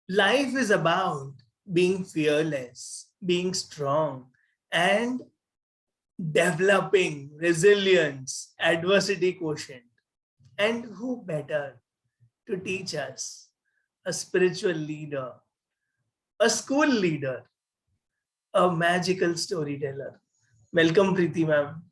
Life is about being fearless, being strong, and developing resilience, adversity quotient. And who better to teach us? A spiritual leader, a school leader, a magical storyteller. Welcome, Preeti ma'am.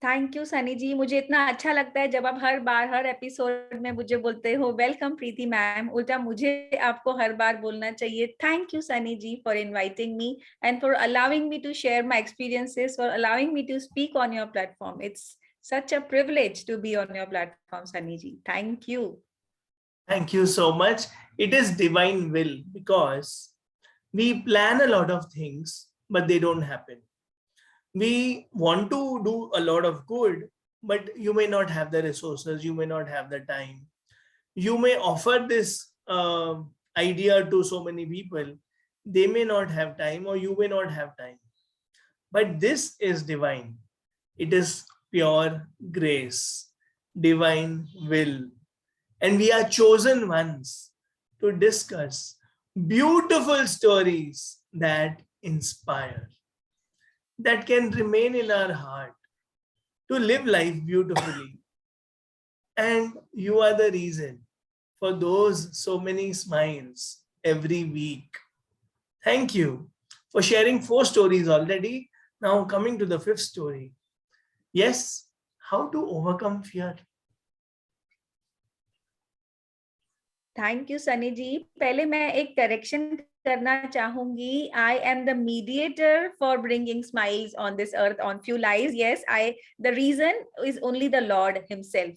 Thank you Sunny ji. मुझे इतना अच्छा लगता है जब आप हर बार हर episode में मुझे बोलते हो वेलकम प्रीति मैम। उल्टा मुझे आपको हर बार बोलना चाहिए thank you Sunny ji for inviting me and for allowing me to share my experiences, for allowing me to speak on your platform. It's such a privilege to be on your platform, Sunny ji. Thank you. Thank you so much. It is divine will because we plan a lot of things, but they don't happen. We want to do a lot of good, but you may not have the resources, you may not have the time. You may offer this idea to so many people, they may not have time, or you may not have time. But this is divine. It is pure grace, divine will, and we are chosen ones to discuss beautiful stories that inspire, that can remain in our heart, to live life beautifully. And you are the reason for those so many smiles every week. Thank you for sharing 4 stories already. Now, coming to the 5th story. Yes, how to overcome fear. Thank you Sunny ji. पहले मैं एक correction करना चाहूंगी। I am the mediator for bringing smiles on this earth on few lives. Yes, I the reason is only the lord himself,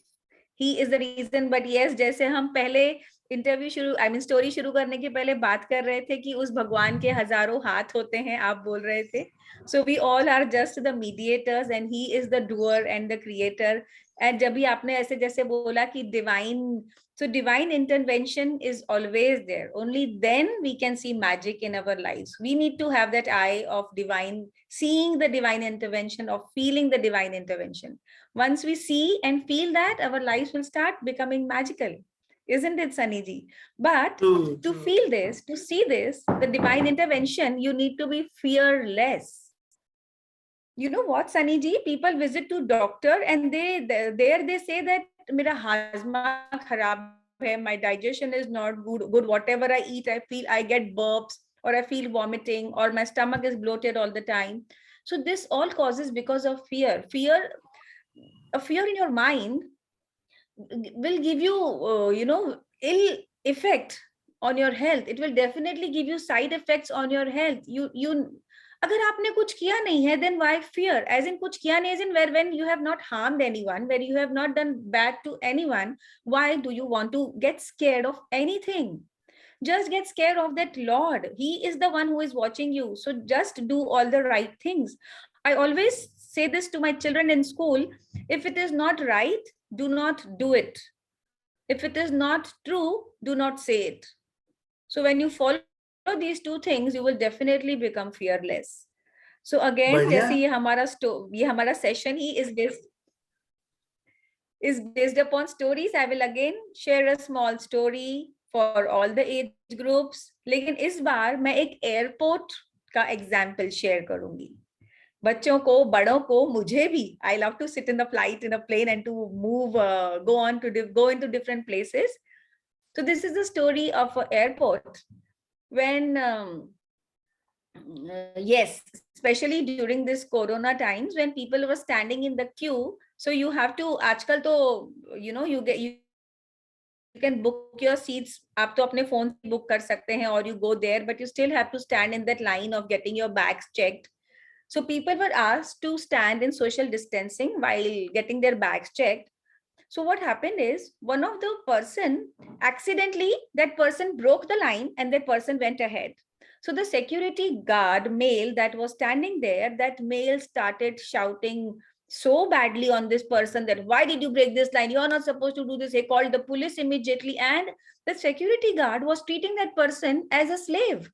he is the reason. But yes, जैसे हम पहले interview शुरू story शुरू करने के पहले बात कर रहे थे कि उस भगवान के हजारों हाथ होते हैं, आप बोल रहे थे। So we all are just the mediators and he is the doer and the creator. And जब भी आपने ऐसे जैसे बोला कि divine, so divine intervention is always there. Only then we can see magic in our lives. We need to have that eye of divine, seeing the divine intervention, of feeling the divine intervention. Once we see and feel that, our lives will start becoming magical. Isn't it, Sunny ji? But to feel this, to see this, the divine intervention, you need to be fearless. You know what, Sunny ji? People visit to doctor and they say that मेरा हाजमा खराब है, my digestion is not good, whatever I eat I get burps, or I feel vomiting, or my stomach is bloated all the time. So this all causes because of fear. A fear in your mind will give you ill effect on your health. It will definitely give you side effects on your health. You अगर आपने कुछ किया नहीं है, then why fear? As in कुछ किया नहीं, as in when you have not harmed anyone, where you have not done bad to anyone, why do you want to get scared of anything? Just get scared of that Lord. He is the one who is watching you. So just do all the right things. I always say this to my children in school: if it is not right, do not do it. If it is not true, do not say it. So when you follow these 2 things, you will definitely become fearless. So again, जैसे ये हमारा session he is based upon stories. I will again share a small story for all the age groups. लेकिन इस बार मैं एक airport का example share करूंगी। बच्चों को, बड़ों को, मुझे भी, I love to sit in the flight, in a plane, and to move, go into different places. So this is the story of an airport when yes, especially during this corona times when people were standing in the queue. So you have to, आजकल तो you can book your seats. आप तो अपने phone से book कर सकते हैं, or you go there, but you still have to stand in that line of getting your bags checked. So people were asked to stand in social distancing while getting their bags checked. So what happened is, one of the person accidentally, that person broke the line and that person went ahead. So the security guard male that was standing there, that male started shouting so badly on this person that, why did you break this line? You are not supposed to do this. He called the police immediately, and the security guard was treating that person as a slave,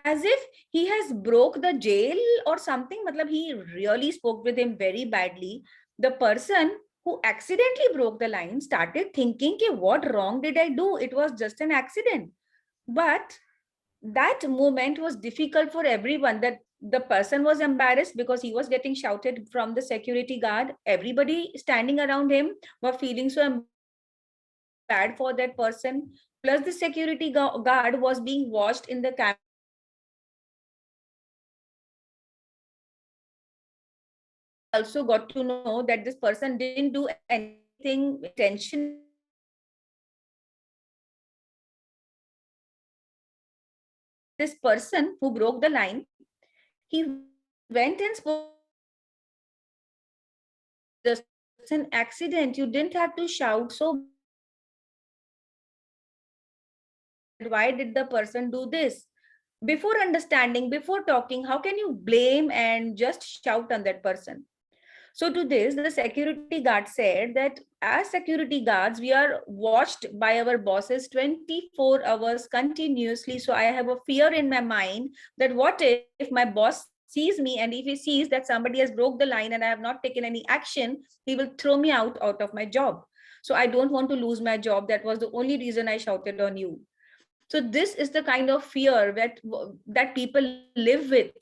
as if he has broke the jail or something. Matlab, he really spoke with him very badly. The person who accidentally broke the line started thinking, what wrong did I do? It was just an accident. But that moment was difficult for everyone. That the person was embarrassed because he was getting shouted from the security guard. Everybody standing around him were feeling so embarrassed, feeling so bad for that person. Plus the security guard was being watched in the camera constantly. And he also got to know that this person didn't do anything intentionally. And this person who broke the line, he went and spoke to the security guard that it was just an accident. You didn't have to shout so bad. And the security guard asked the person that why did the person do this? Before understanding, before talking, how can you blame and just shout on that person? So to this, the security guard said that as security guards, we are watched by our bosses 24 hours continuously. So I have a fear in my mind that what if my boss sees me, and if he sees that somebody has broke the line and I have not taken any action, he will throw me out of my job. So I don't want to lose my job. That was the only reason I shouted on you. So this is the kind of fear that people live with.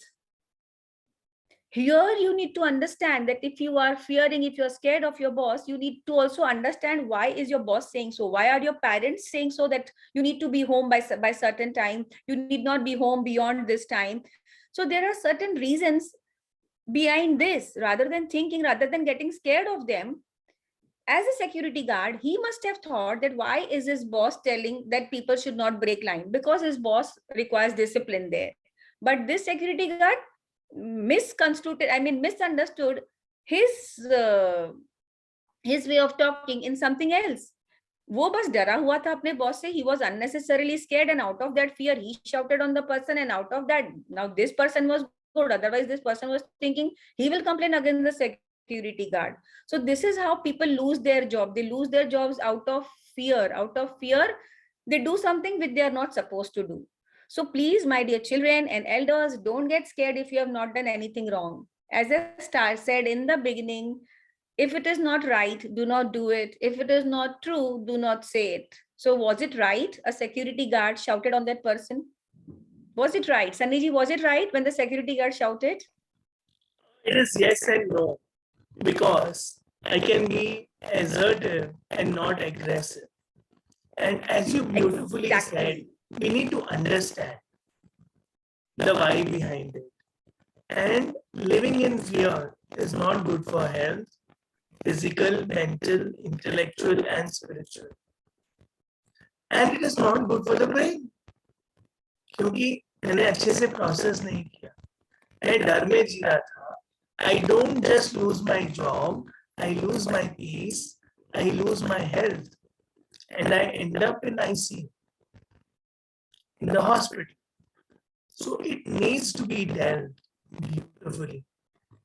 Here you need to understand that if you are fearing, if you're scared of your boss, you need to also understand why is your boss saying so. Why are your parents saying so that you need to be home by certain time, you need not be home beyond this time? So there are certain reasons behind this. Rather than thinking, rather than getting scared of them, as a security guard, he must have thought that why is his boss telling that people should not break line? Because his boss requires discipline there. But this security guard misunderstood his his way of talking in something else. वो बस डरा हुआ था अपने boss से. He was unnecessarily scared, and out of that fear he shouted on the person, and out of that now this person was good. Otherwise this person was thinking he will complain against the security guard. So this is how people lose their job. They lose their jobs out of fear. Out of fear, they do something which they are not supposed to do. So please, my dear children and elders, don't get scared if you have not done anything wrong. As I said in the beginning, if it is not right, do not do it. If it is not true, do not say it. So was it right? A security guard shouted on that person. Was it right? Saniji, was it right when the security guard shouted? It is yes and no, because I can be assertive and not aggressive. And as you beautifully said, Exactly. we need to understand the why behind it. And living in fear is not good for health, physical, mental, intellectual, and spiritual. And it is not good for the brain. क्योंकि मैंने अच्छे से process नहीं किया, मैं डर में जी रहा था. I don't just lose my job, I lose my peace, I lose my health, and I end up in ICU, in the hospital. So it needs to be dealt beautifully.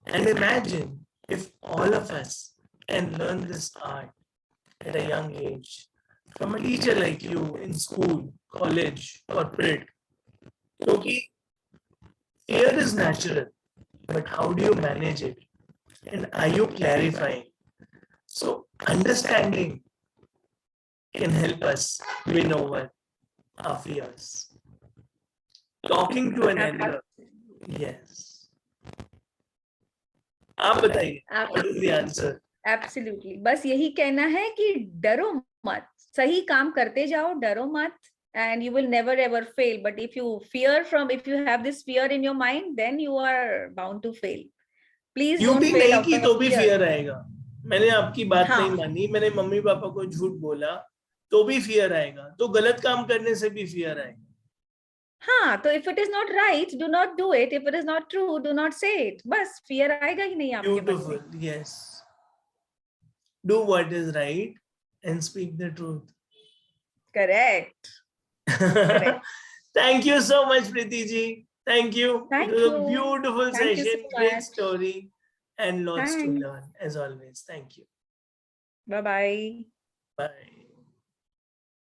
And imagine if all of us can learn this art at a young age from a teacher like you in school, college, corporate. क्योंकि fear is natural, but how do you manage it? And are you clarifying? So understanding can help us win over our fears. Talking to an elder. Yes. आप बताइए. What is the answer? Absolutely. बस यही कहना है कि डरो मत, सही काम करते जाओ, डरो मत, and you will never ever fail. But if you have this fear in your mind, then you are bound to fail. Please don't duty fail नहीं out की of तो भी fear. फियर आएगा. मैंने आपकी बात हाँ. नहीं मानी, मैंने मम्मी पापा को झूठ बोला तो भी फियर आएगा. तो गलत काम करने से भी फियर आएगा. हाँ, तो if it is not right, do not do it. If it is not true, do not say it. बस fear आएगा ही नहीं आपके मन में. Beautiful. Yes. Do what is right and speak the truth. Correct. Correct. Thank you so much, Preeti ji. Thank you. Thank It was a you. beautiful Thank you so session, great much. story, and lots to Thanks. learn as always. Thank you. Bye-bye. Bye.